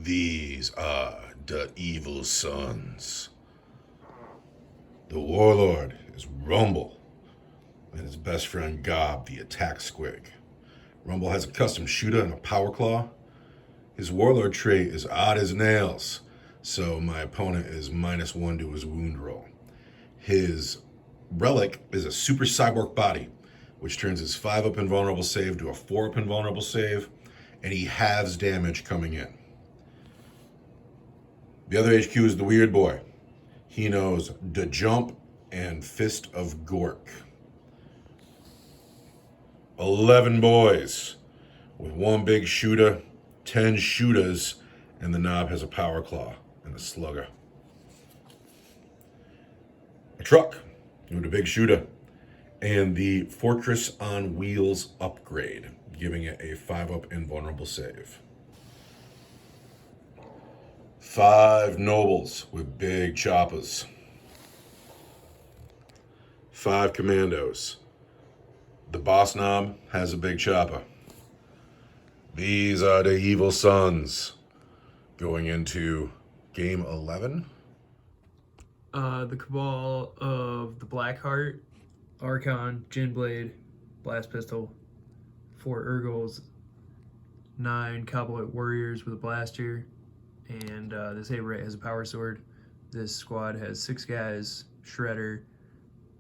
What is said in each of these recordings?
These are the evil sons. The warlord is Rumble, and his best friend Gob, the attack squig. Rumble has a custom shooter and a power claw. His warlord trait is odd as nails, so my opponent is -1 to his wound roll. His relic is a super cyborg body, which turns his 5-up invulnerable save to a 4-up invulnerable save, and he halves damage coming in. The other HQ is the weird boy. He knows the jump and Fist of Gork. 11 boys with one big shooter, 10 shooters, and the knob has a power claw and a slugger. A truck with a big shooter and the Fortress on Wheels upgrade, giving it a 5-up invulnerable save. 5 nobles with big choppers. 5 commandos. The boss knob has a big chopper. These are the evil sons going into game 11. The Cabal of the Blackheart, Archon, Ginblade, Blast Pistol, 4 Urgles, 9 Cowboy Warriors with a blaster, and this Averite has a power sword. This squad has 6 guys, Shredder,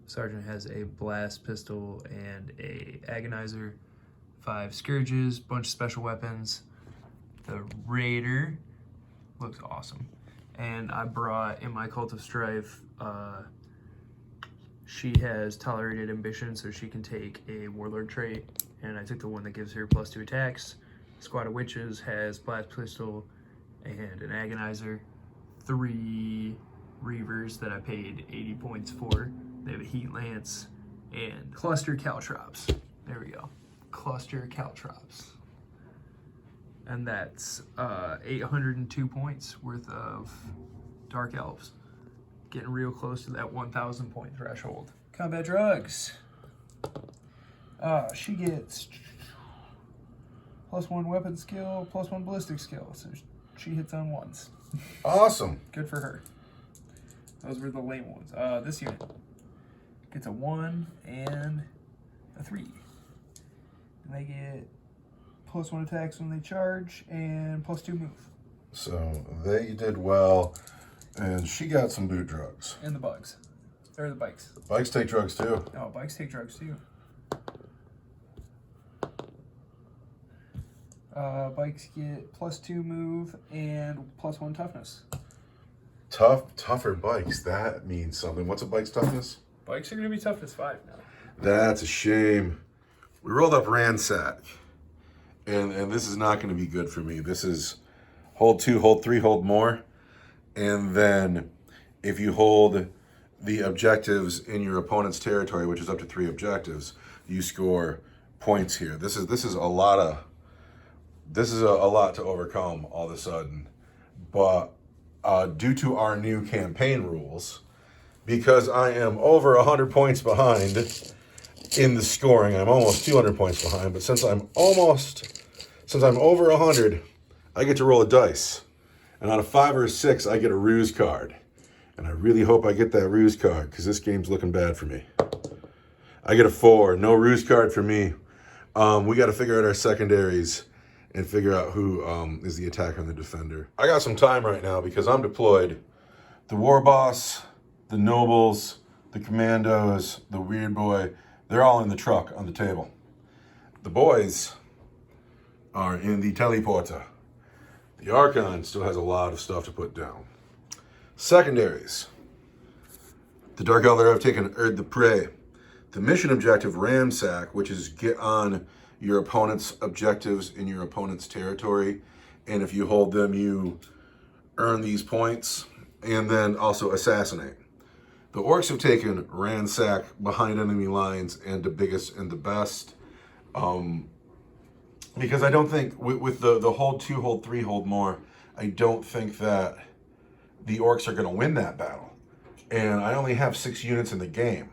Sergeant has a blast pistol and a agonizer, 5 Scourges, bunch of special weapons. The Raider looks awesome. And I brought in my Cult of Strife, she has Tolerated Ambition, so she can take a Warlord trait, and I took the one that gives her +2 attacks. Squad of Witches has Blast Pistol and an Agonizer. 3 Reavers that I paid 80 points for. They have a Heat Lance and Cluster Caltrops. There we go. Cluster Caltrops. And that's 802 points worth of Dark Elves. Getting real close to that 1,000 point threshold. Combat Drugs. She gets +1 weapon skill, +1 ballistic skill. So she hits on ones. Awesome. Good for her. Those were the lame ones. This unit gets a 1 and a 3. And they get +1 attacks when they charge and +2 move. So they did well, and she got some boot drugs. And the bugs. Or the bikes. Bikes take drugs too. Oh, bikes take drugs too. Bikes get +2 move and +1 toughness. Tougher bikes. That means something. What's a bike's toughness? Bikes are going to be toughness 5 now. That's a shame. We rolled up Ransack, and this is not going to be good for me. This is hold 2, hold 3, hold more, and then if you hold the objectives in your opponent's territory, which is up to 3 objectives, you score points here. This is a lot to overcome all of a sudden, but due to our new campaign rules, because I am over 100 points behind in the scoring, I'm almost 200 points behind, but since I'm over 100, I get to roll a dice, and on a 5 or a 6, I get a ruse card, and I really hope I get that ruse card, because this game's looking bad for me. I get a 4, no ruse card for me. We got to figure out our secondaries and figure out who is the attacker and the defender. I got some time right now because I'm deployed. The war boss, the nobles, the commandos, the weird boy, they're all in the truck on the table. The boys are in the teleporter. The Archon still has a lot of stuff to put down. Secondaries. The Dark Elder have taken Erd the Prey. The mission objective, Ransack, which is get on your opponent's objectives in your opponent's territory, and if you hold them, you earn these points, and then also assassinate. The Orks have taken Ransack, behind enemy lines, and the biggest and the best, because I don't think, with the hold 2, hold 3, hold more, I don't think that the Orks are going to win that battle, and I only have 6 units in the game.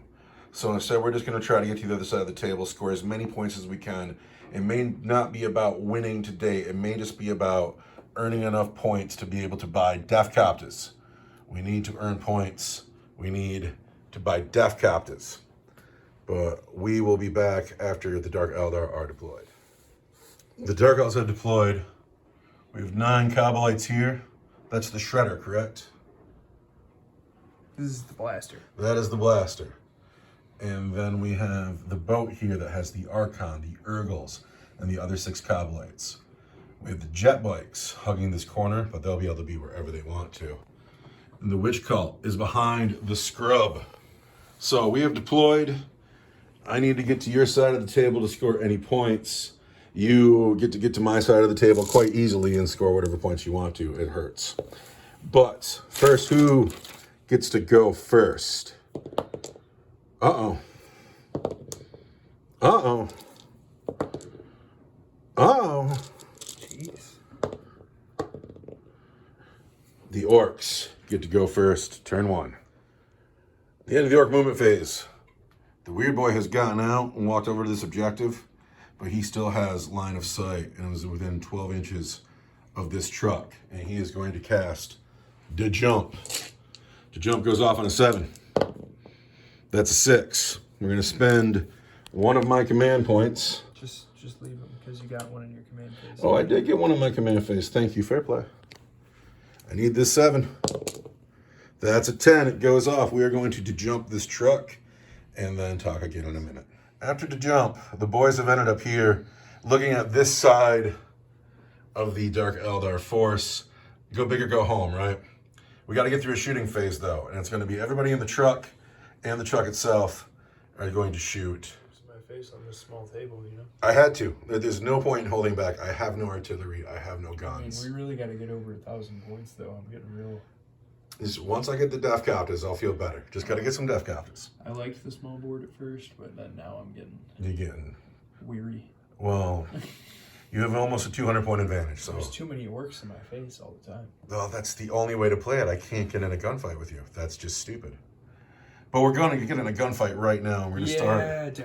So instead, we're just going to try to get to the other side of the table, score as many points as we can. It may not be about winning today. It may just be about earning enough points to be able to buy Death Copters. We need to earn points. We need to buy Death Copters. But we will be back after the Dark Eldar are deployed. The Dark Elves have deployed. We have 9 Kabalites here. That's the Shredder, correct? This is the blaster. That is the blaster. And then we have the boat here that has the Archon, the Urgles, and the other 6 Kabalites. We have the jet bikes hugging this corner, but they'll be able to be wherever they want to. And the Witch Cult is behind the scrub. So we have deployed. I need to get to your side of the table to score any points. You get to my side of the table quite easily and score whatever points you want to. It hurts. But first, who gets to go first? Uh-oh. Uh-oh. Uh-oh. Jeez. The Orks get to go first. Turn 1. The end of the Orc movement phase. The weird boy has gotten out and walked over to this objective, but he still has line of sight and is within 12 inches of this truck. And he is going to cast the jump. The jump goes off on a 7. That's a 6. We're going to spend 1 of my command points. Just leave them because you got one in your command phase. Oh, I did get 1 in my command phase. Thank you. Fair play. I need this 7. That's a 10. It goes off. We are going to jump this truck and then talk again in a minute. After the jump, the boys have ended up here looking at this side of the Dark Eldar force. Go big or go home, right? We got to get through a shooting phase, though, and it's going to be everybody in the truck and the truck itself are going to shoot. My face on this small table, you know? I had to. There's no point in holding back. I have no artillery. I have no guns. I mean, we really got to get over 1,000 points, though. I'm getting real... Once I get the Death Copters, I'll feel better. Just got to get some Death Copters. I liked the small board at first, but then now I'm getting... You're getting... weary. Well, you have almost a 200-point advantage, so... There's too many orcs in my face all the time. Well, that's the only way to play it. I can't get in a gunfight with you. That's just stupid. But we're going to get in a gunfight right now, and we're going to start...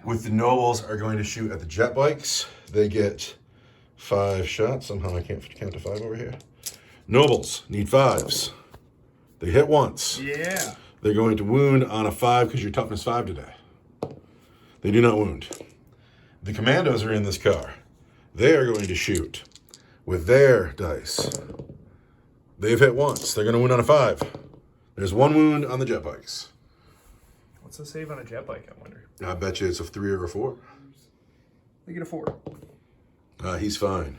With the nobles are going to shoot at the jet bikes. They get 5 shots. Somehow I can't count to 5 over here. Nobles need 5s. They hit once. Yeah. They're going to wound on a 5 because you're toughness 5 today. They do not wound. The commandos are in this car. They are going to shoot with their dice. They've hit once. They're going to wound on a 5. There's 1 wound on the jet bikes. What's the save on a jet bike, I wonder? I bet you it's a 3 or a 4. They get a 4. He's fine.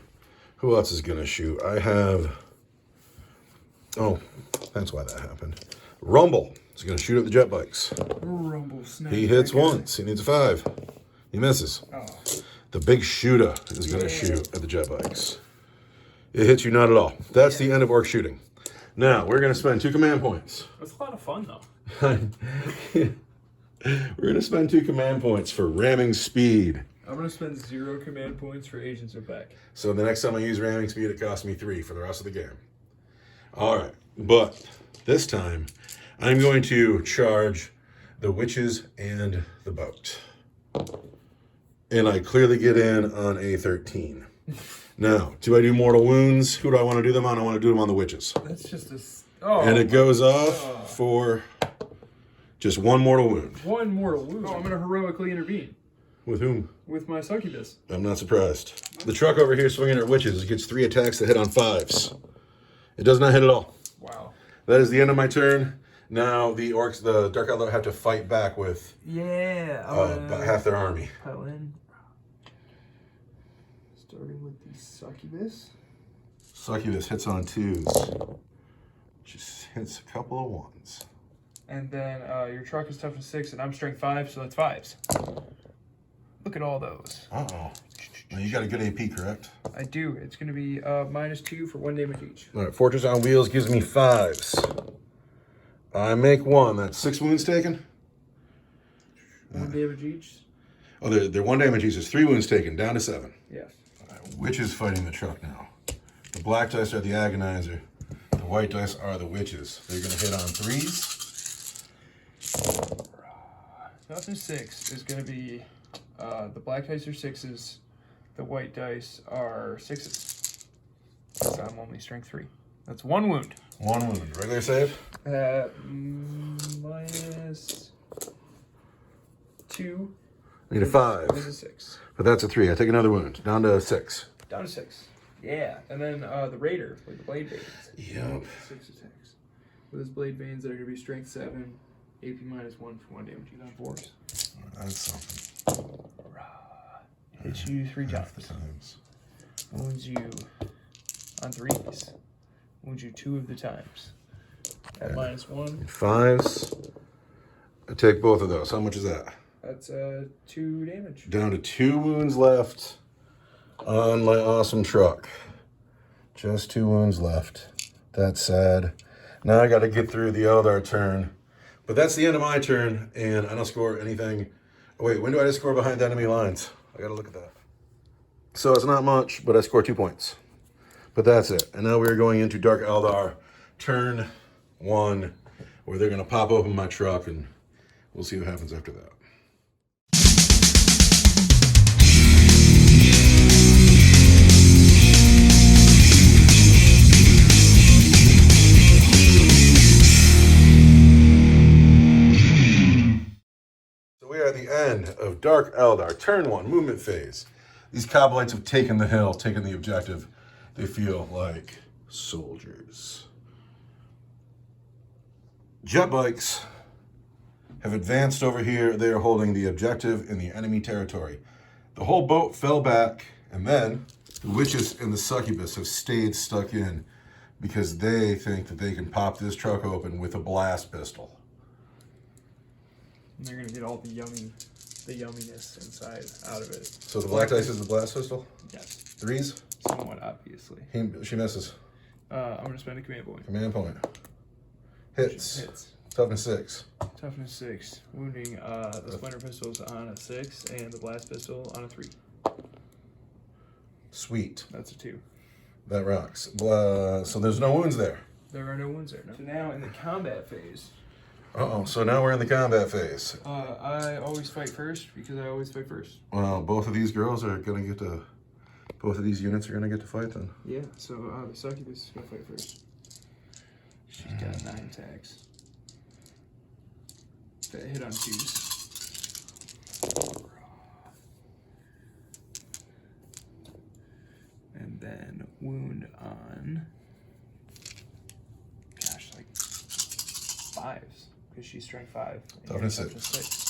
Who else is going to shoot? I have... Oh, that's why that happened. Rumble is going to shoot at the jet bikes. Rumble snap. He hits once. He needs a 5. He misses. Oh. The big shooter is going to shoot at the jet bikes. It hits you not at all. That's the end of orc shooting. Now, we're going to spend 2 command points. That's a lot of fun, though. We're going to spend 2 command points for ramming speed. I'm going to spend 0 command points for agents are back. So the next time I use ramming speed, it costs me 3 for the rest of the game. All right, but this time I'm going to charge the witches and the boat. And I clearly get in on a 13. Now, do I do mortal wounds? Who do I want to do them on? I want to do them on the witches. That's just a... Oh, and it goes off for just 1 mortal wound. 1 mortal wound. Oh, I'm going to heroically intervene. With whom? With my succubus. I'm not surprised. The truck over here swinging at witches gets 3 attacks that hit on 5s. It does not hit at all. Wow. That is the end of my turn. Now the orcs, the Dark Eldar, have to fight back with about half their army. Pile in. Starting with the succubus. Succubus hits on 2s. Just hits a couple of 1s. And then your truck is toughness 6, and I'm strength 5, so that's 5s. Look at all those. Uh-oh. Now you got a good AP, correct? I do. It's going to be -2 for 1 damage each. All right, Fortress on Wheels gives me 5s. I make 1. That's 6 wounds taken. 1 damage each. Oh, they're 1 damage each. There's 3 wounds taken, down to 7. Yes. All right, which is fighting the truck now? The black dice are the agonizer. The white dice are the witches. They're going to hit on 3s. Toughness 6 is going to be the black dice are 6s. The white dice are 6s. So I'm only strength 3. That's 1 wound. 1 wound. Regular save? Minus 2. Need a 5. There's a 6. But that's a 3. I take another wound. Down to 6. Down to 6. Yeah. And then the Raider with the blade veins. Yep. 6 attacks. With his blade veins that are going to be strength 7, AP minus 1 for 1 damage. He's on 4s. That's something. Hits you 3 Half the times. times. Wounds you on 3s. Wounds you 2 of the times. At minus 1. 5s. I take both of those. How much is that? That's 2 damage. Down to 2 wounds left on my awesome truck. Just 2 wounds left. That's sad. Now I got to get through the Eldar turn. But that's the end of my turn, and I don't score anything. Oh, wait, when do I just score behind enemy lines? I got to look at that. So it's not much, but I score 2 points. But that's it. And now we're going into Dark Eldar turn 1, where they're going to pop open my truck, and we'll see what happens after that. We are at the end of Dark Eldar, turn 1, movement phase. These Kabbalites have taken the hill, taken the objective. They feel like soldiers. Jet bikes have advanced over here. They are holding the objective in the enemy territory. The whole boat fell back, and then the witches and the succubus have stayed stuck in because they think that they can pop this truck open with a blast pistol. And they're going to get all the yumminess inside out of it. So the black dice is the blast pistol? Yes. 3s? Somewhat obviously. She misses. I'm going to spend a command point. Command point. Hits. Hits. Toughness 6. Toughness 6. Wounding the splinter pistols on a 6 and the blast pistol on a 3. Sweet. That's a 2. That rocks. So there's no wounds there. There are no wounds there. No. So now in the combat phase. Uh-oh. So now we're in the combat phase. I always fight first because I always fight first. Well, both of these girls are going to get to... Both of these units are going to get to fight then. Yeah, so the succubus is going to fight first. She's got 9 attacks. That hit on 2s. And then wound on... Gosh, like 5s. Because she's strength 5. Toughness 6. 6.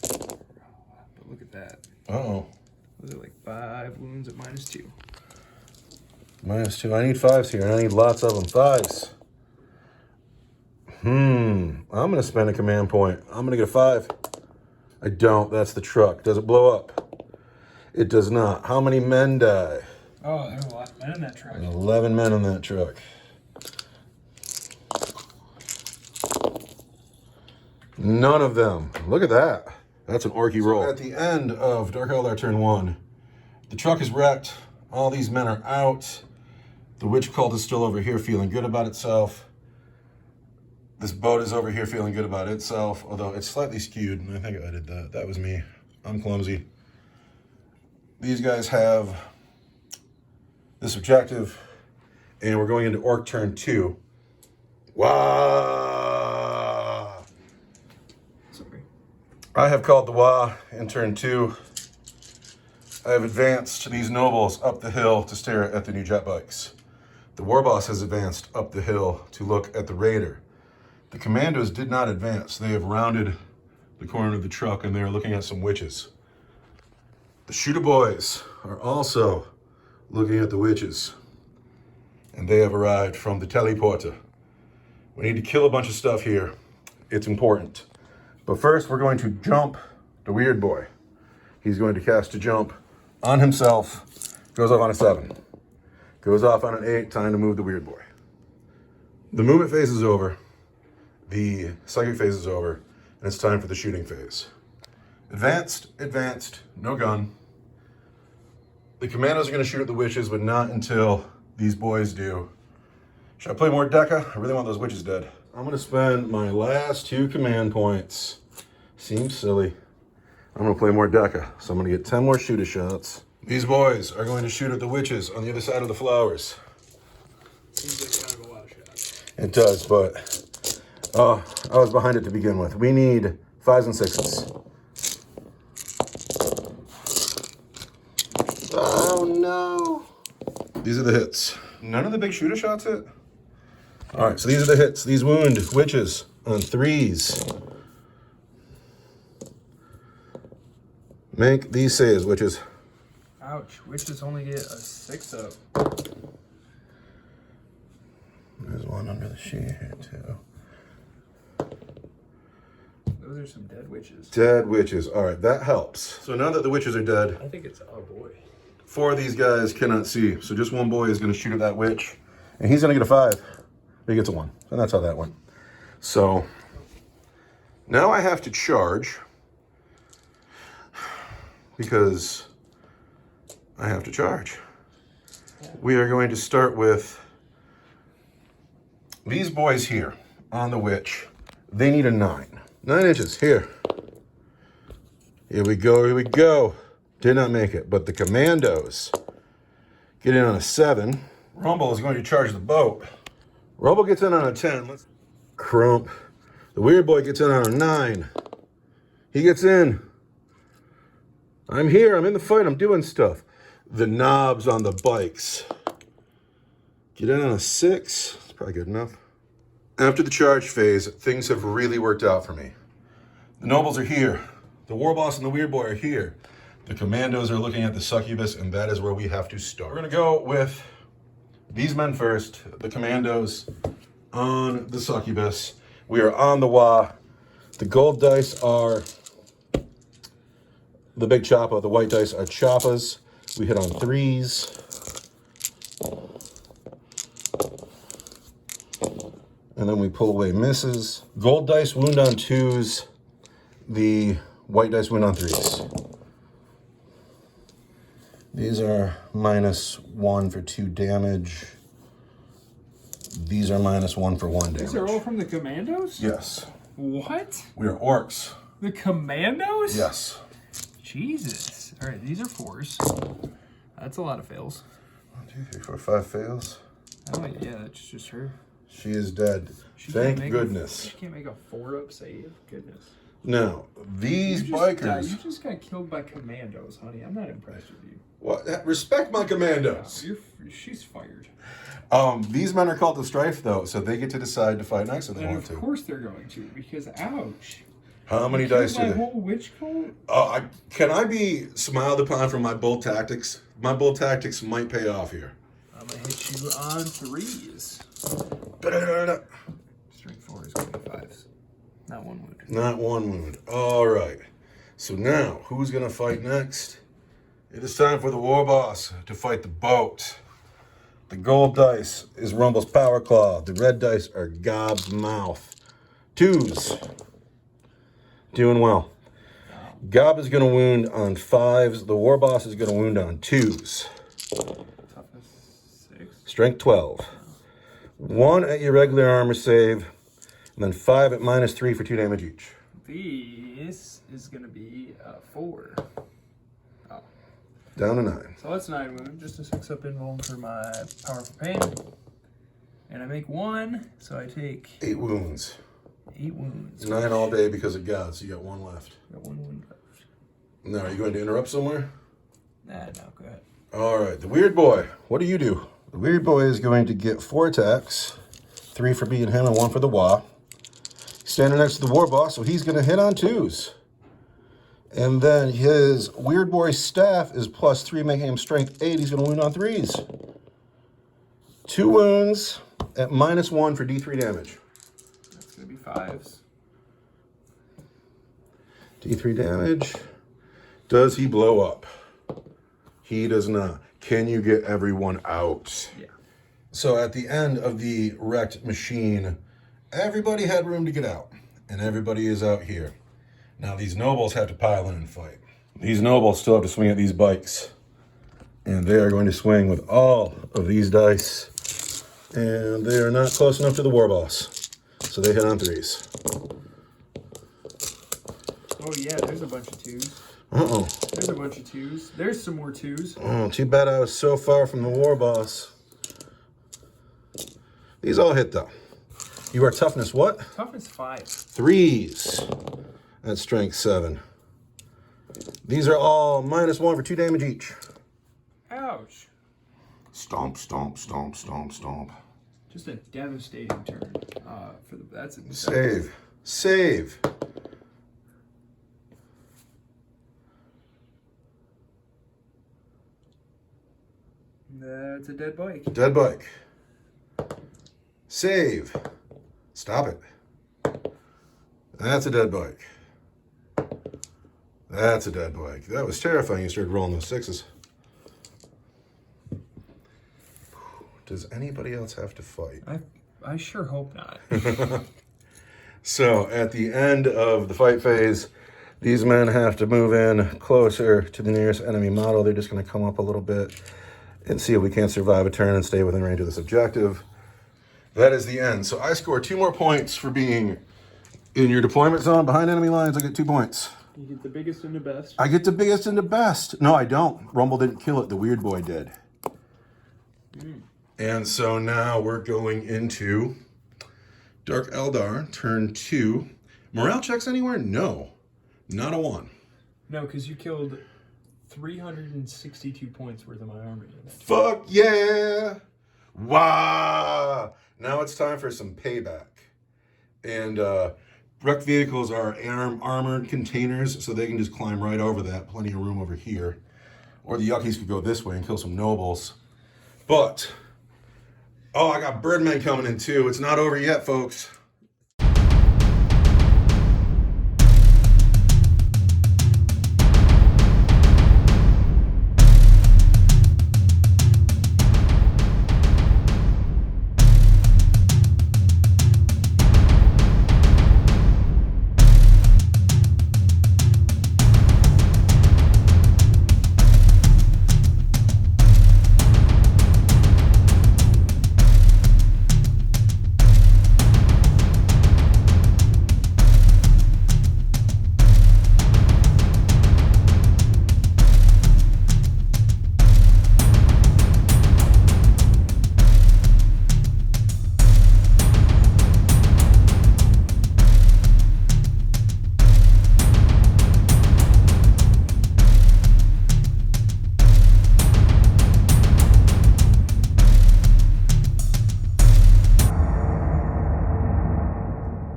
But look at that. Uh-oh. Those are like 5 wounds at minus 2. Minus 2. I need 5s here, and I need lots of them. 5s. I'm going to spend a command point. I'm going to get a 5. I don't. That's the truck. Does it blow up? It does not. How many men die? Oh, there's a lot of men in that truck. 11 men in that truck. None of them. Look at that. That's an orky roll. At the end of Dark Eldar turn 1, the truck is wrecked. All these men are out. The witch cult is still over here feeling good about itself. This boat is over here feeling good about itself, although it's slightly skewed, and I think I did that. That was me. I'm clumsy. These guys have this objective, and we're going into Orc turn 2. Wow! Sorry. I have called the Wah in turn 2. I have advanced these nobles up the hill to stare at the new jet bikes. The war boss has advanced up the hill to look at the raider. The commandos did not advance. They have rounded the corner of the truck and they're looking at some witches. The shooter boys are also looking at the witches, and they have arrived from the teleporter. We need to kill a bunch of stuff here. It's important. But first, we're going to jump the weird boy. He's going to cast a jump on himself. Goes off on a 7. Goes off on an 8. Time to move the weird boy. The movement phase is over. The psychic phase is over. And it's time for the shooting phase. Advanced, no gun. The commandos are going to shoot at the witches, but not until these boys do. Should I play more Deca? I really want those witches dead. I'm going to spend my last 2 command points. Seems silly. I'm going to play more Deca. So I'm going to get 10 more shooter shots. These boys are going to shoot at the witches on the other side of the flowers. Seems like kind of a lot of shots. It does, but I was behind it to begin with. We need 5s and 6s. Oh no. These are the hits. None of the big shooter shots hit? All right, so these are the hits. These wound witches on 3s. Make these saves, witches. Ouch, witches only get a 6 up. There's one under the sheet here too. Those are some dead witches. Dead witches. All right, that helps. So now that the witches are dead, I think it's oh boy. 4 of these guys cannot see. So just one boy is going to shoot at that witch, and he's going to get a 5. He gets a 1, and that's how that went. So now I have to charge because I have to charge. We are going to start with these boys here on the witch. They need a 9. 9 inches, here. Here we go, here we go. Did not make it, but the commandos get in on a 7. Rumble is going to charge the boat. Rumble gets in on a 10. Let's crump. The weird boy gets in on a 9. He gets in. I'm here, I'm in the fight, I'm doing stuff. The knobs on the bikes get in on a 6. That's probably good enough. After the charge phase, things have really worked out for me. The nobles are here. The war boss and the weird boy are here. The commandos are looking at the succubus, and that is where we have to start. We're gonna go with these men first, the commandos on the succubus. We are on the Wa. The gold dice are the big choppa. The white dice are choppas. We hit on 3s. And then we pull away misses. Gold dice wound on 2s. The white dice wound on 3s. These are -1 for 2 damage. These are -1 for 1 damage. These are all from the commandos? Yes. What? We are orcs. The commandos? Yes. Jesus. All right, these are 4s. That's a lot of fails. 1, 2, 3, 4, 5 fails. Oh, yeah, that's just her. She is dead. She Thank can't goodness. She can't make a 4-up save. Goodness. Now, these bikers. You just got killed by commandos, honey. I'm not impressed with you. What? Respect my commandos. She's fired. These men are called the Strife, though, so they get to decide to fight next if they And want to. of course they're going to, because ouch. How many You dice killed do my they? whole witch cult? Can I be smiled upon for my bold tactics? My bold tactics might pay off here. I'm gonna hit you on 3s. Da-da-da-da-da. Strength 4 is going to be 5s. Not 1 wound. Not 1 wound. All right. So now, who's going to fight next? It is time for the war boss to fight the boat. The gold dice is Rumble's Power Claw. The red dice are Gob's Mouth. 2s. Doing well. Gob is going to wound on 5s. The war boss is going to wound on 2s. Toughness 6. Strength 12. 1 at your regular armor save, and then 5 at -3 for 2 damage each. This is going to be 4. Oh. Down to 9. So that's 9 wound. Just a 6-up invuln for my powerful pain. And I make 1, so I take 8 wounds. 8 wounds. 9 all day because of God, so you got 1 left. Got 1 wound left. Now, are you going to interrupt somewhere? Nah, no, go ahead. All right, the weird boy. What do you do? The weird boy is going to get 4 attacks, 3 for being him and 1 for the Wa. Standing next to the war boss, so he's going to hit on 2s. And then his weird boy staff is +3, making him strength 8. He's going to wound on 3s. 2 wounds at -1 for D3 damage. That's going to be 5s. D3 damage. Does he blow up? He does not. Can you get everyone out? Yeah. So at the end of the wrecked machine, everybody had room to get out, and everybody is out here. Now these nobles have to pile in and fight. These nobles still have to swing at these bikes, and they are going to swing with all of these dice, and they are not close enough to the war boss, so they hit on 3s. Oh, yeah, there's a bunch of 2s. Uh-oh. There's a bunch of 2s. There's some more 2s. Oh, too bad I was so far from the war boss. These all hit, though. You are toughness what? Toughness 5. 3s. That's strength 7. These are all -1 for 2 damage each. Ouch. Stomp, stomp, stomp, stomp, stomp. Just a devastating turn. That's a Save. Save. That's a dead bike. Dead bike. Save. Stop it. That's a dead bike. That's a dead bike. That was terrifying. You started rolling those 6s. Does anybody else have to fight? I sure hope not. So at the end of the fight phase, these men have to move in closer to the nearest enemy model. They're just going to come up a little bit and see if we can't survive a turn and stay within range of this objective. That is the end. So I score 2 more points for being in your deployment zone behind enemy lines. I get 2 points. You get the biggest and the best. I get the biggest and the best. No, I don't. Rumble didn't kill it. The weird boy did. And so now we're going into Dark Eldar, turn 2. Morale checks anywhere? No. Not a 1. No, because you killed 362 points worth of my army. Fuck yeah! Wow! Now it's time for some payback. And wrecked vehicles are armored containers, so they can just climb right over that. Plenty of room over here. Or the Yuckies could go this way and kill some nobles. But, oh, I got Birdmen coming in too. It's not over yet, folks.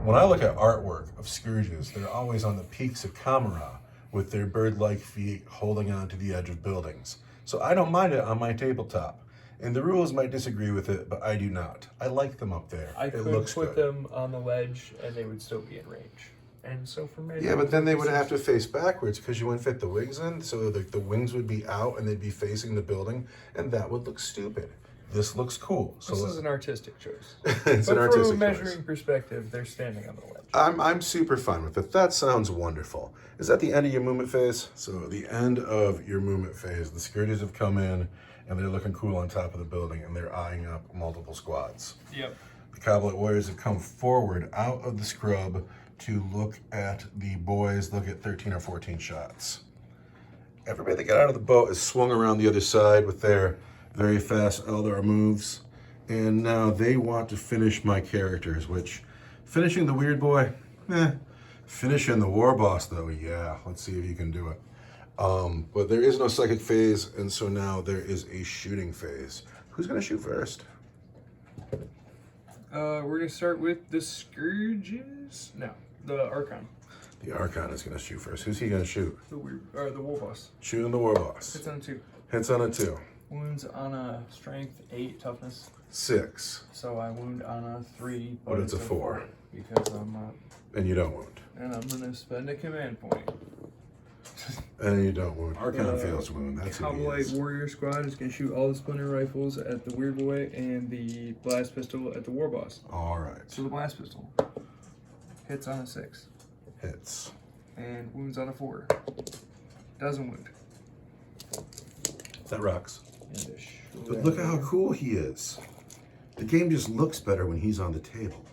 When I look at artwork of scourges, they're always on the peaks of Kamara with their bird-like feet holding on to the edge of buildings. So I don't mind it on my tabletop. And the rules might disagree with it, but I do not. I like them up there. I could put them on the ledge and they would still be in range. And so for me... Yeah, but then they would have to face backwards because you wouldn't fit the wings in. So the wings would be out and they'd be facing the building. And that would look stupid. This looks cool. So this is an artistic choice. It's an artistic choice. From a measuring perspective, they're standing on the ledge. I'm super fine with it. That sounds wonderful. Is that the end of your movement phase? So the end of your movement phase, the Scourges have come in and they're looking cool on top of the building and they're eyeing up multiple squads. Yep. The Coblet Warriors have come forward out of the scrub to look at the boys, look at 13 or 14 shots. Everybody that got out of the boat is swung around the other side with their very fast Eldar moves. And now they want to finish my characters, which finishing the weird boy, finishing the war boss though, yeah, let's see if you can do it. But there is no psychic phase, and so now there is a shooting phase. Who's gonna shoot first? We're gonna start with the Scourges. No, the Archon. The Archon is gonna shoot first. Who's he gonna shoot? The war boss. Shooting the war boss. Hits on a 2. Hits on a 2. Wounds on a strength 8, toughness 6. So I wound on a 3, But it's a 4. because I'm not. And you don't wound. And I'm gonna spend a command point. And you don't wound. Archon fails to wound. That's who he Cowboy is. Warrior Squad is gonna shoot all the splinter rifles at the Weird Boy and the blast pistol at the war boss. All right. So the blast pistol hits on a 6 Hits. and wounds on a 4. Doesn't wound. That rocks. And But look at how cool he is. The game just looks better when he's on the table.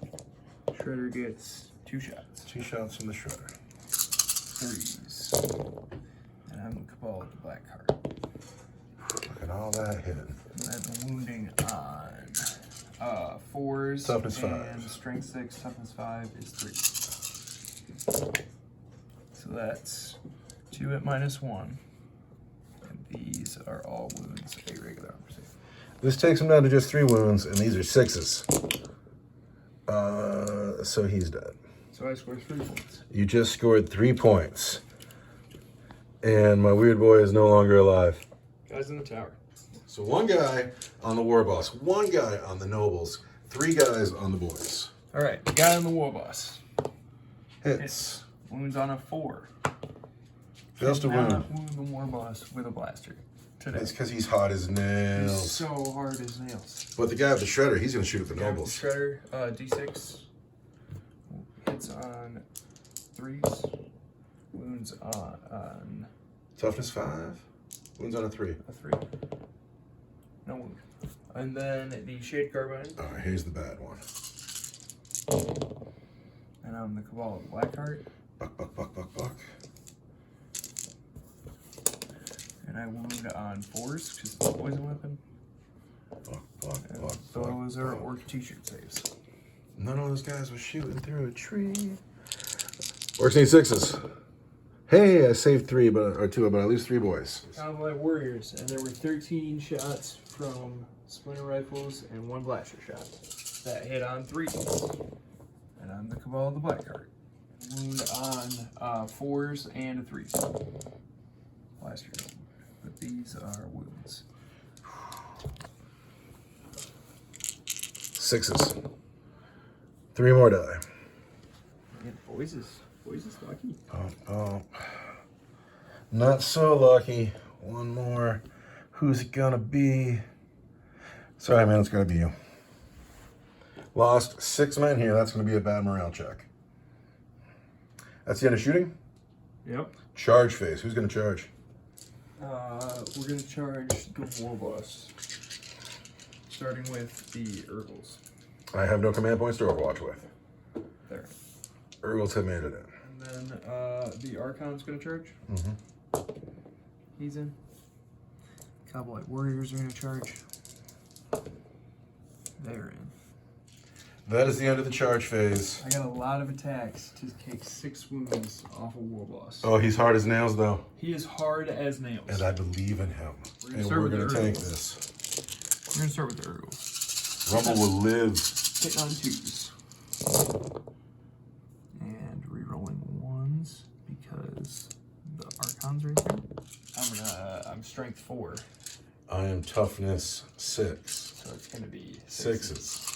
Shredder gets 2 shots. 2 shots from the Shredder. 3s. Cabal of the Black Heart. Look at all that hitting. And then wounding on 4s. Toughness and 5. Strength 6, Toughness 5 is 3. So that's 2 at -1. And these are all wounds, a regular armor save. This takes him down to just 3 wounds, and these are 6s. So he's dead. So I scored 3 points. You just scored 3 points. And my weird boy is no longer alive. Guys in the tower. So 1 guy on the war boss, 1 guy on the nobles, 3 guys on the boys. All right, guy on the war boss. Hits. Wounds on a 4. Fails to Cannot wound. wound the war boss with a blaster today. It's because he's hot as He's nails. so hard as nails. But the guy with the shredder, he's going to shoot at the Got the nobles. Shredder, D6. Hits on 3s. Wounds on Toughness 5. Wounds on a 3. a 3. No wound. And then the Shade Carbine. All right, here's the bad one. And I'm the Cabal of Blackheart. Buck, buck, buck, buck, buck. And I wound on 4s because it's a poison weapon. Buck, buck, And buck, those buck, are buck. Orc t-shirt saves. None of those guys was shooting through a tree. Orcs need 6s. Hey, I saved 3, or 2, but I lose 3 boys. Cowboy Warriors, and there were 13 shots from splinter rifles and 1 blaster shot that hit on 3s. And I'm the Cabal of the Blackheart. Wound on 4s and a 3s. Blaster. But these are wounds. 6s. 3 more die. And boys is lucky. Oh. Not so lucky. 1 more. Who's it gonna be? Sorry, man, it's gonna be you. Lost 6 men here. That's gonna be a bad morale check. That's the end of shooting? Yep. Charge phase. Who's gonna charge? We're gonna charge the war boss. Starting with the Urgles. I have no command points to overwatch with. There. Urgles have made it in. And then the Archon's gonna charge. Mm-hmm. He's in. Cowboy Warriors are gonna charge. They're in. That is the end of the charge phase. I got a lot of attacks to take 6 wounds off a war boss. Oh, he's hard as nails, though. He is hard as nails. And I believe in him. We're gonna And start we're with going to the tank Urgles. this. We're gonna start with the Urgles. Rumble will live. Hitting on 2s. And re-rolling 1s because the Archon's right there. I'm strength 4, I am toughness 6. so it's gonna be 6s.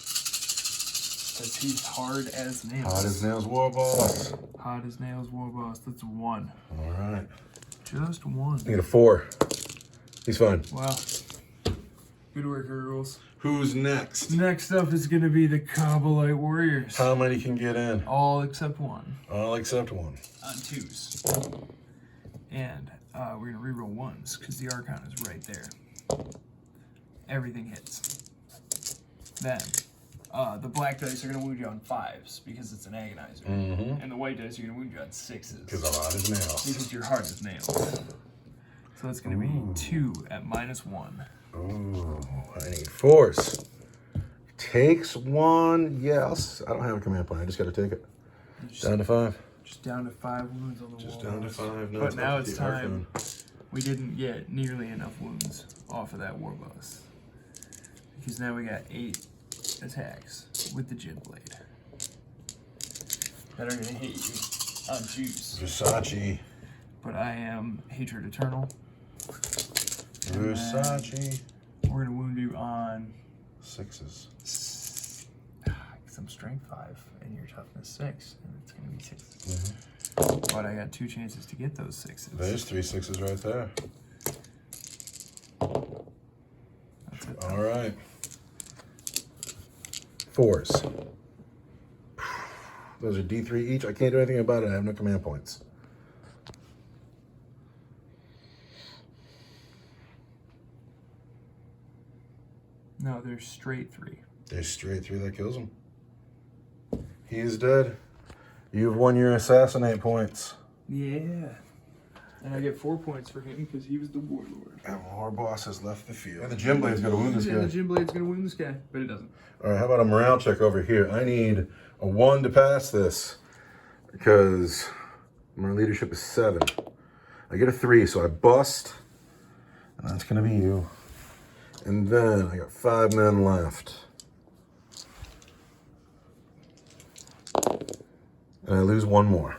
Because he's hard as nails. Hot as nails, war boss. Hot as nails, war boss. That's 1. All right. Just 1. Need a 4. He's fine. Wow. Good work, girls. Who's next? Next up is gonna be the Kabbalite Warriors. How many can get in? All except 1. All except 1. On 2s. And we're gonna reroll 1s because the Archon is right there. Everything hits. Then the black dice are gonna wound you on 5s because it's an agonizer. Mm-hmm. And the white dice are gonna wound you on 6s. Because I'm hot as nails. Because you're hard as nails. So that's gonna be 2 at -1. Ooh, I need 4s. Takes 1. Yes. I don't have a command point. I just got to take it. Down to 5. Just down to 5 wounds on the wall. Just down to 5. No, But now up to it's the time. Archon. We didn't get nearly enough wounds off of that war boss. Because now we got 8 attacks with the Jin Blade. That are gonna hit you on juice. Versace. But I am Hatred Eternal. Versace. We're gonna wound you on 6s. because I'm strength 5 and your toughness 6, and it's gonna be 6. Mm-hmm. But I got 2 chances to get those 6s. There's 3 6s right there. That's it. All right. 4s. Those are D3 each. I can't do anything about it. I have no command points. No, they're straight 3. There's straight 3 that kills him. He is dead. You've won your assassinate points. Yeah. And I get 4 points for him because he was the warlord. And our boss has left the field. And the gym blade's gonna wound this Yeah, guy. the gym blade's gonna wound this guy, but it doesn't. All right, how about a morale check over here? I need a 1 to pass this because my leadership is 7. I get a 3, so I bust, and that's gonna be you. And then I got 5 men left. And I lose 1 more.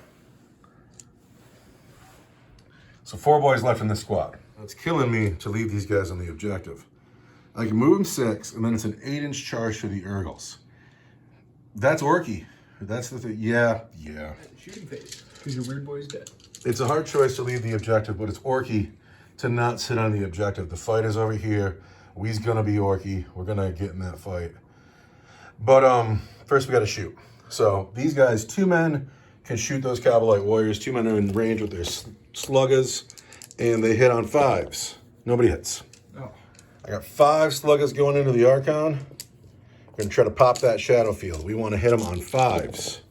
So 4 boys left in this squad. It's killing me to leave these guys on the objective. I can move them 6, and then it's an 8-inch charge for the Urgles. That's Orky. That's the thing. Yeah. Shooting phase, because your weird boy's dead. It's a hard choice to leave the objective, but it's Orky to not sit on the objective. The fight is over here. We's gonna be Orky. We're gonna get in that fight. But first we gotta shoot. So these guys, 2 men can shoot those Cabalite warriors. 2 men are in range with their sluggers, and they hit on 5s. Nobody hits. Oh. I got 5 sluggers going into the Archon. We're gonna try to pop that shadow field. We wanna hit him on 5s.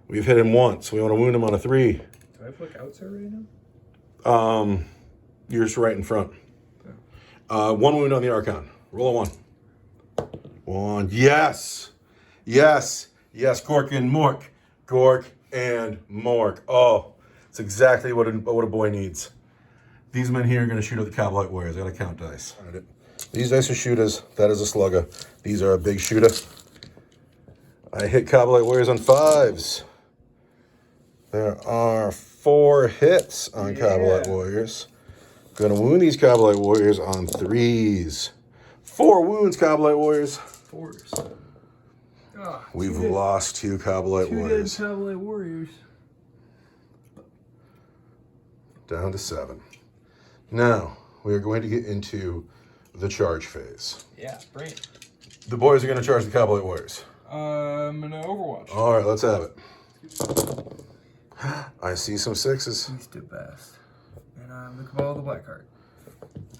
We've hit him once. We wanna wound him on a 3. Do I have like outside right now? You're just right in front. 1 wound on the Archon. Roll a 1. 1. Yes. Gork and Mork. Gork and Mork. Oh, it's exactly what a boy needs. These men here are going to shoot at the Cabalite warriors. I got to count dice. These dice are shooters. That is a slugger. These are a big shooter. I hit Cabalite warriors on 5s. There are 4 hits on Cabalite warriors. Gonna wound these Cabalite warriors on 3s. 4 wounds, Cabalite warriors. 4s. Oh, We've lost 2 Cabalite warriors. 2 dead Cabalite warriors. Down to 7. Now, we are going to get into the charge phase. Yeah, bring it. The boys are going to charge the Cabalite warriors. I'm gonna Overwatch. All right, let's have it. I see some 6s. He's the best. And I'm the Cabal of the Blackheart.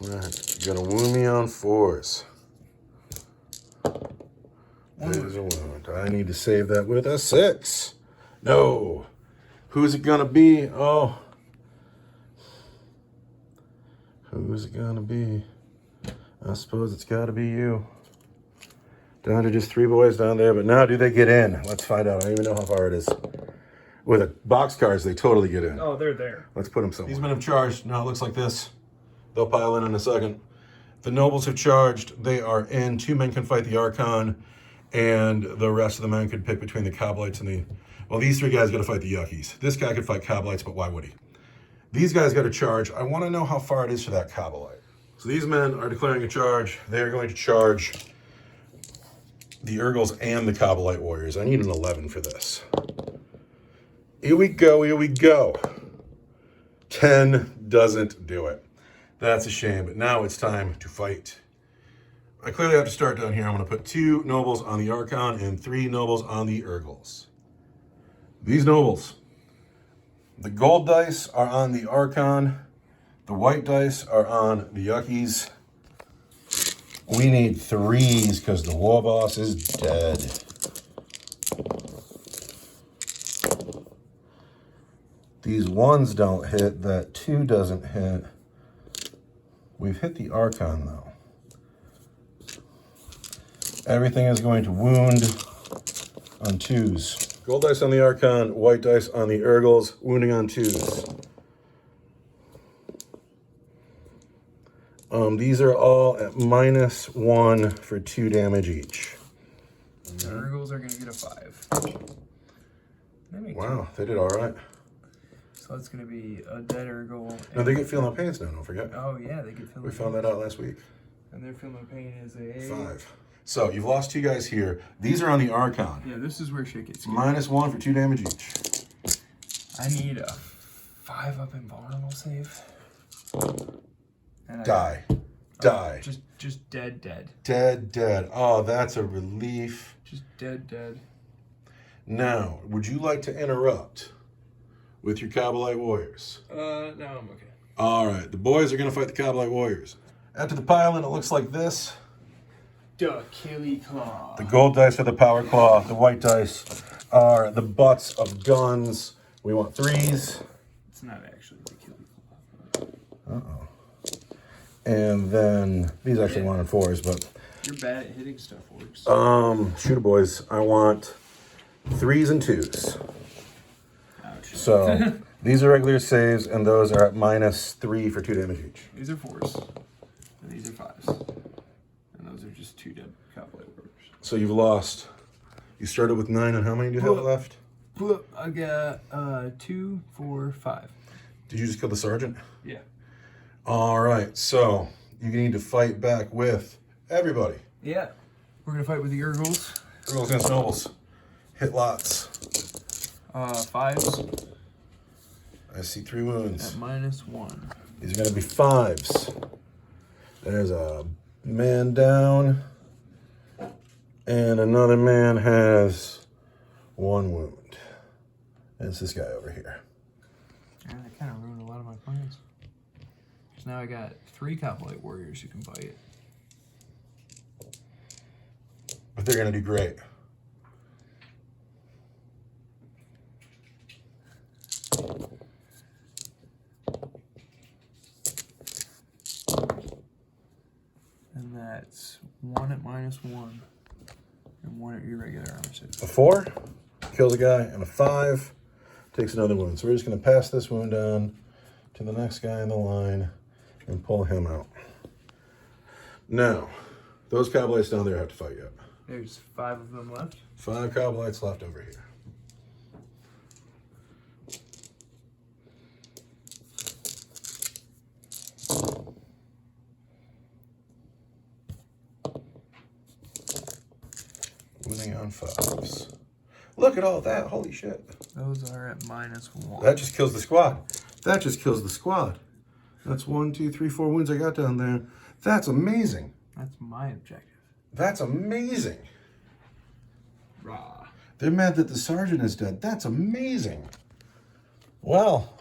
All right, you're going to wound me on 4s. There's a wound. I need to save that with a 6. No. Who's it going to be? Oh. Who's it going to be? I suppose it's got to be you. Down to just 3 boys down there, but now do they get in? Let's find out. I don't even know how far it is. With the box cars, they totally get in. Oh, they're there. Let's put them somewhere. These men have charged. Now it looks like this. They'll pile in a second. The nobles have charged. They are in. 2 men can fight the Archon, and the rest of the men could pick between the Cabalites and the... Well, these 3 guys got to fight the Yuckies. This guy could fight Cabalites, but why would he? These guys got to charge. I want to know how far it is to that Cabalite. So these men are declaring a charge. They are going to charge the Urgles and the Cabalite warriors. I need an 11 for this. Here we go. 10 doesn't do it. That's a shame, but now it's time to fight. I clearly have to start down here. I'm going to put 2 nobles on the Archon and 3 nobles on the Urgles. These nobles, the gold dice are on the Archon. The white dice are on the Yuckies. We need 3s because the war boss is dead. These 1s don't hit. That 2 doesn't hit. We've hit the Archon, though. Everything is going to wound on 2s. Gold dice on the Archon, white dice on the Urgles, wounding on 2s. These are all at -1 for 2 damage each. The Urgles are going to get a 5. Wow, they did all right. So it's going to be a dead Urgle. No, they get feel no pains now, don't forget. Oh, yeah, they get feel no We found pain. that out last week. And their feel no pain is a 5. So you've lost 2 guys here. These are on the Archon. Yeah, this is where shit gets scary. -1 for 2 damage each. I need a 5 up invulnerable save. And Die. Just dead. Dead. Oh, that's a relief. Just dead. Now, would you like to interrupt with your Cabalite warriors? No, I'm okay. All right, the boys are going to fight the Cabalite warriors. After the pile-in, it looks like this. Drukhari claw. The gold dice are the power claw. The white dice are the butts of guns. We want 3s. It's not actually the killing claw. Uh-oh. And then these actually wanted 4s, but You're bad at hitting stuff, Orks. shooter boys, I want 3s and 2s. Ouch. So these are regular saves, and those are at -3 for 2 damage each. These are 4s, and these are 5s. And those are just 2 dead cowboy warriors. So you've lost. You started with 9, and how many do you have left? I got 2, 4, 5. Did you just kill the sergeant? Yeah. All right, so you need to fight back with everybody. Yeah. We're gonna fight with the Urgles. Girls against nobles. Hit lots. 5s I see 3 wounds. at -1. These are gonna be 5s. There's a man down, and another man has 1 wound. And it's this guy over here. Yeah, that kind of ruined a lot of my plans. Because now I got 3 cowboy warriors who can fight. But they're gonna do great. And that's 1 at -1. And 1 at your regular armor save. A 4 kills a guy, and a 5 takes another wound. So we're just going to pass this wound on to the next guy in the line and pull him out. Now, those cowboys down there have to fight yet. There's 5 of them left. 5 cowboys left over here. Wounding on 5s. Look at all that. Holy shit. Those are at -1. That just kills the squad. That just kills the squad. That's 1, 2, 3, 4 wounds I got down there. That's amazing. That's my objective. That's amazing. Rah. They're mad that the sergeant is dead. That's amazing. Well,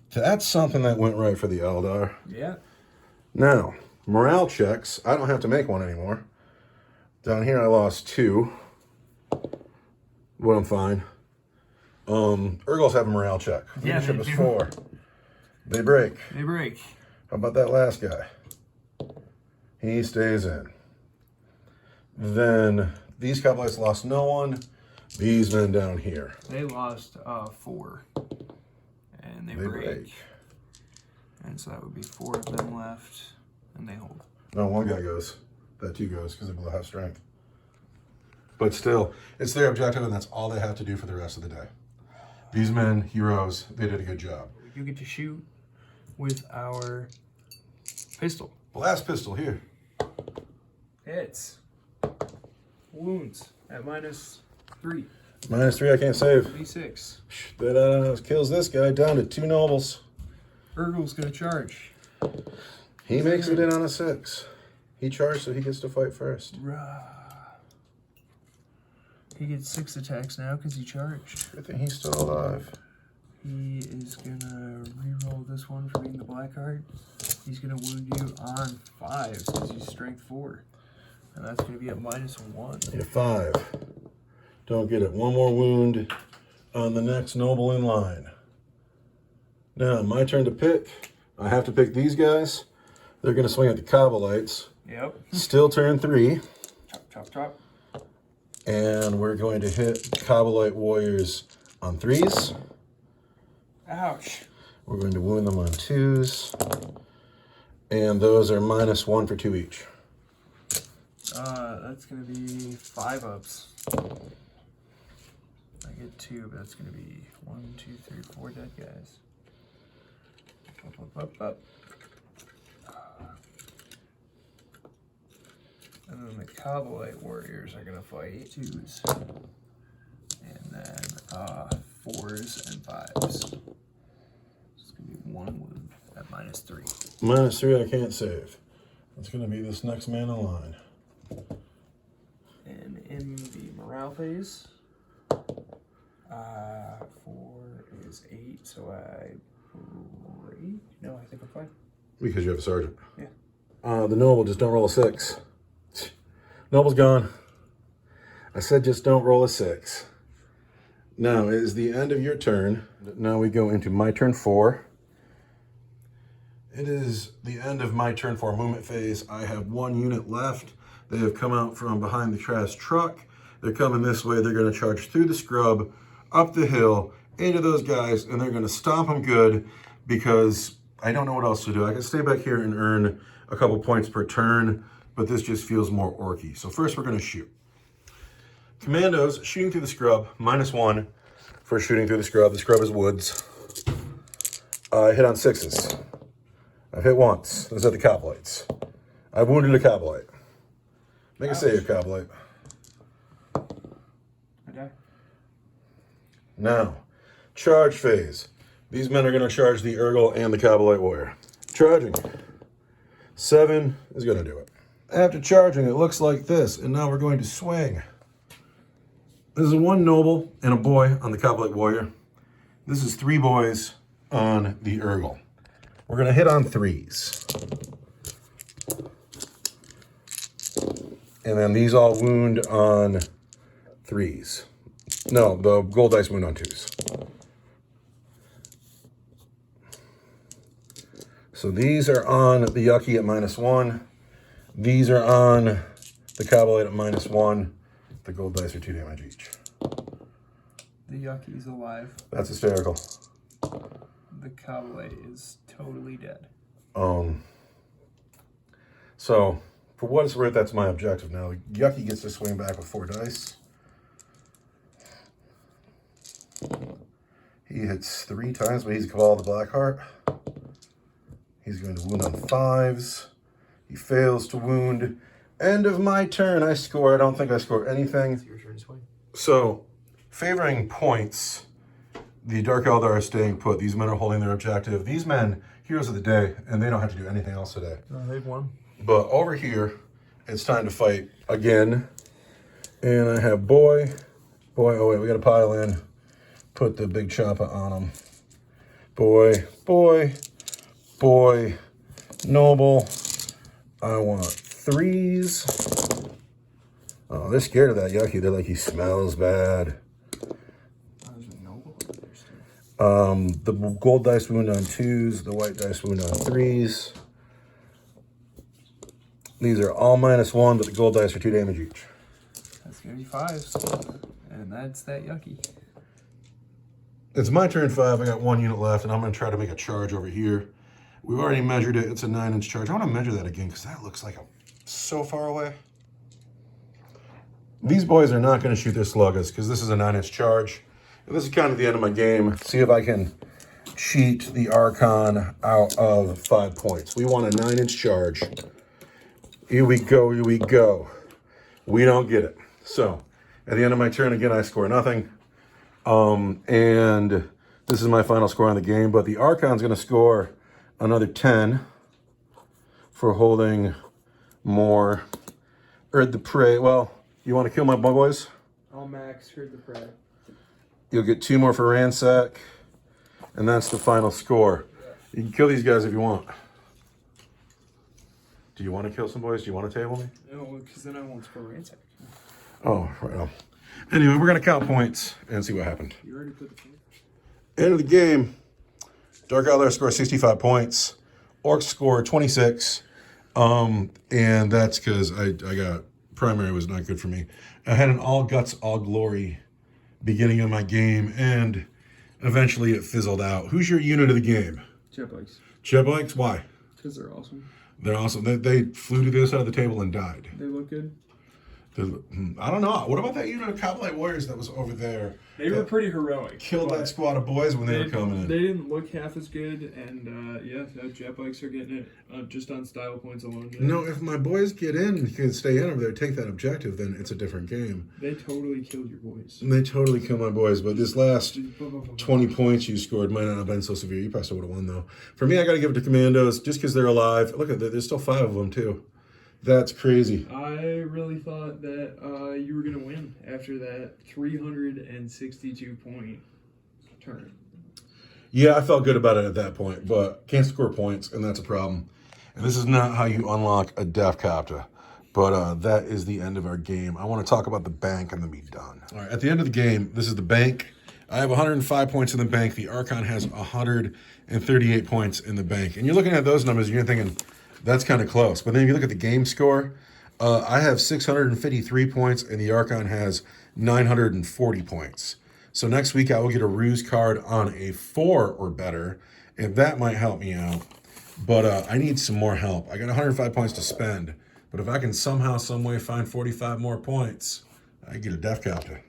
that's something that went right for the Eldar. Yeah. Now, morale checks. I don't have to make one anymore. Down here I lost 2. But I'm fine. Urgles have a morale check. Yeah, Leadership they is do. 4. They break. They break. How about that last guy? He stays in. Then these cowboys lost no one. These men down here. They lost 4. And they break. And so that would be 4 of them left. And they hold. No, 1 guy goes. That 2 goes because they're below half strength. But still, it's their objective, and that's all they have to do for the rest of the day. These men, heroes, they did a good job. You get to shoot with our pistol. Blast pistol here. Hits. Wounds at -3. -3, I can't save. D6. That kills this guy down to 2 nobles. Urgle's gonna charge. He makes it in on a 6. He charged, so he gets to fight first. Rah. He gets 6 attacks now because he charged. I think he's still alive. He is gonna re-roll this one for being the black heart. He's gonna wound you on 5s because he's strength 4. And that's gonna be at -1. Yeah, 5. Don't get it. 1 more wound on the next noble in line. Now, my turn to pick. I have to pick these guys. They're going to swing at the Kabbalites. Yep. Still turn 3. Chop, chop, chop. And we're going to hit Kabbalite warriors on 3s. Ouch. We're going to wound them on 2s. And those are -1 for 2 each. That's gonna be 5 ups. I get 2, but that's gonna be 1, 2, 3, 4 dead guys. Up. And then the Kabbalite warriors are gonna fight 2s. And then 4s and 5s. It's gonna be 1 wound at -3. -3, I can't save. It's going to be this next man in line. And in the morale phase, 4 is 8, so I break. No, I think I'm fine. Because you have a sergeant. Yeah. The noble, just don't roll a 6. Noble's gone. I said just don't roll a 6. Now, it is the end of your turn. Now we go into my turn 4. It is the end of my turn 4 movement phase. I have 1 unit left. They have come out from behind the trash truck. They're coming this way. They're going to charge through the scrub, up the hill, into those guys, and they're going to stomp them good because I don't know what else to do. I can stay back here and earn a couple points per turn, but this just feels more orky. So first we're going to shoot. Commandos, shooting through the scrub, -1 for shooting through the scrub. The scrub is woods. I hit on 6s. I've hit once. Those are the Coblites. I've wounded a Coblite. Make a save, Coblite. I die. Now, charge phase. These men are going to charge the Urgle and the Coblite warrior. Charging. 7 is going to do it. After charging, it looks like this, and now we're going to swing. This is 1 noble and a boy on the Coblite warrior. This is 3 boys on the Urgle. We're going to hit on 3s. And then these all wound on 3s. No, the gold dice wound on 2s. So these are on the Yucky at -1. These are on the Coblite at -1. The gold dice are 2 damage each. The Yucky's alive. That's hysterical. The Cowboy is totally dead. So, for what it's worth, that's my objective now. Yucky gets to swing back with 4 dice. He hits 3 times, but he's a Cabal of the Blackheart. He's going to wound on 5s. He fails to wound. End of my turn. I score. I don't think I score anything. It's your turn to swing. So, favoring points, the Dark Eldar are staying put. These men are holding their objective. These men, heroes of the day, and they don't have to do anything else today. No, they've won. But over here, it's time to fight again. And I have boy. Oh wait, we got to pile in. Put the big chopper on him. Boy. Noble. I want 3s. Oh, they're scared of that Yucky. They're like, he smells bad. The gold dice wound on 2s, the white dice wound on 3s. These are all -1, but the gold dice are 2 damage each. That's gonna be 5s, and that's that Yucky. It's my turn 5. I got 1 unit left, and I'm going to try to make a charge over here. We've already measured it. It's a 9-inch charge. I want to measure that again because that looks like so far away. These boys are not going to shoot their sluggers because this is a 9-inch charge. And this is kind of the end of my game. See if I can cheat the Archon out of 5 points. We want a 9-inch charge. Here we go. We don't get it. So, at the end of my turn, again, I score nothing. And this is my final score on the game. But the Archon's going to score another 10 for holding more Herd the Prey. Well, you want to kill my boys? I'll max Herd the Prey. You'll get 2 more for Ransack, and that's the final score. You can kill these guys if you want. Do you want to kill some boys? Do you want to table me? No, because then I won't score Ransack. Oh, right on. Anyway, we're going to count points and see what happened. You already put the point. End of the game. Dark Eldar scored 65 points. Orcs scored 26. And that's because I got... Primary was not good for me. I had an all guts, all glory beginning of my game, and eventually it fizzled out. Who's your unit of the game? Jet bikes. Jet bikes? Why? Because they're awesome. They're awesome. They flew to the other side of the table and died. They look good. I don't know. What about that unit of Coblite Warriors that was over there? They were pretty heroic. Killed that squad of boys when they were coming in. They didn't look half as good, and yeah, jet bikes are getting it just on style points alone. Yeah. No, if my boys get in, can stay in over there, take that objective, then it's a different game. They totally killed your boys. And they totally killed my boys, but this last 20 points you scored might not have been so severe. You probably still would have won, though. For me, I got to give it to Commandos just because they're alive. Look at that. There's still 5 of them, too. That's crazy. I really thought that you were going to win after that 362 point turn. Yeah, I felt good about it at that point, but can't score points, and that's a problem. And this is not how you unlock a Death Copter. But that is the end of our game. I want to talk about the bank and then be done. All right, at the end of the game, this is the bank. I have 105 points in the bank. The Archon has 138 points in the bank. And you're looking at those numbers and you're thinking, that's kind of close. But then if you look at the game score, I have 653 points and the Archon has 940 points. So next week I will get a ruse card on a 4 or better, and that might help me out. But I need some more help. I got 105 points to spend. But if I can somehow, some way find 45 more points, I get a Death Captain.